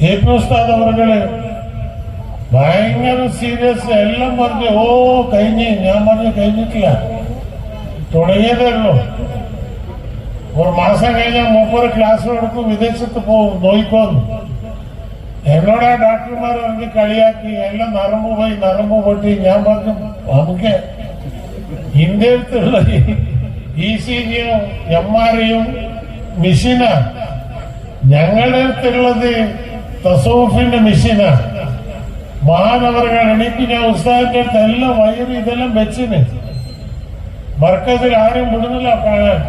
AP ഉസ്താദ് അവരുടെ ഭയങ്കര സീരിയസ് എല്ലാം പറഞ്ഞു. ഓ കഴിഞ്ഞ്. ഞാൻ പറഞ്ഞു കഴിഞ്ഞിട്ടില്ല, തുടങ്ങിയതേ ഉള്ളൂ. ഒരു മാസം കഴിഞ്ഞാൽ 30 ക്ലാസ് എടുക്കും, വിദേശത്ത് പോകും, നോയിക്കോന്നു. എന്നോട് ആ ഡോക്ടർമാർ എനിക്ക് കളിയാക്കി, എല്ലാം നരമ്പ് പോയി നരമ്പ് പൊട്ടി. ഞാൻ പറഞ്ഞു നമുക്ക് ഇന്ത്യയിലുള്ള ECGയും MRIയും മെഷീനാണ്, ഞങ്ങളുടെ അടുത്തുള്ളത് തസൂഫിന്റെ മെഷീനാണ്. മഹാനവറുകൾ എനിക്ക് ഞാൻ ഉസ്താദിന്റെ അടുത്ത് എല്ലാം വയറ് ഇതെല്ലാം വെച്ചിന്. മർക്കസിൽ ആരും വിടുന്നില്ല കാണാൻ.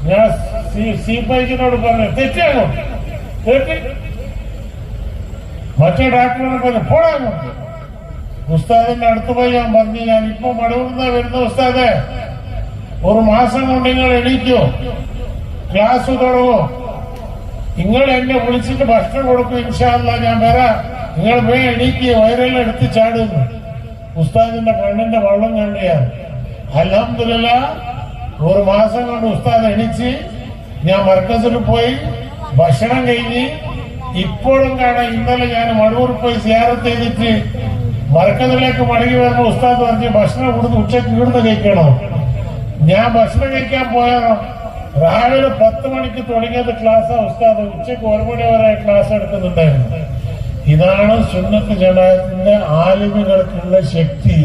ഞാൻ സീപ്പൈക്കിനോട് പറഞ്ഞു തെറ്റാണോ, തെറ്റി. മറ്റേ ഡോക്ടറിനോട് പറഞ്ഞു പോടാങ്ങോ. ഉസ്താദിന്റെ അടുത്ത് പോയി ഞാൻ പറഞ്ഞു, ഞാൻ ഇപ്പൊ മടവുന്ന വരുന്ന ഉസ്താദെ, ഒരു മാസം കൊണ്ട് നിങ്ങൾ എണീക്കോ, ക്ലാസ് തുടങ്ങും, നിങ്ങൾ എന്നെ വിളിച്ചിട്ട് ഭക്ഷണം കൊടുക്കും, ഇൻഷാ അല്ലാഹ് ഞാൻ വരാം, നിങ്ങൾ പോയി എണീക്കുക, വയറെല്ലാം എടുത്ത് ചാടുന്നു. ഉസ്താദിന്റെ കണ്ണിന്റെ വെള്ളം കണ്ടിയാണ്. അൽഹംദുലില്ലാഹ് ഒരു മാസം കൊണ്ട് ഉസ്താദ് എണീച്ച് ഞാൻ മർക്കസിൽ പോയി ഭക്ഷണം കഴിഞ്ഞ് ഇപ്പോഴും കാണാം. ഇന്നലെ ഞാൻ മടവൂർ പോയി സിയാറത്ത് ചെയ്തിട്ട് മർക്കസിലേക്ക് മടങ്ങി വരുന്ന ഉസ്താദ് പറഞ്ഞ് ഭക്ഷണം ഇവിടുന്ന് ഉച്ചയ്ക്ക് ഇവിടുന്ന് കഴിക്കണം. ഞാൻ ഭക്ഷണം കഴിക്കാൻ പോയാലോ രാവിലെ 10 മണിക്ക് തുടങ്ങിയത് ക്ലാസ്. ഉസ്താദ് ഉച്ചയ്ക്ക് 1 മണി വരെ ക്ലാസ് എടുക്കുന്നുണ്ടായിരുന്നു. ഇതാണ് സുന്നത്ത് ജമാഅത്തിന്റെ ആലിമുകൾക്കുള്ള ശക്തി.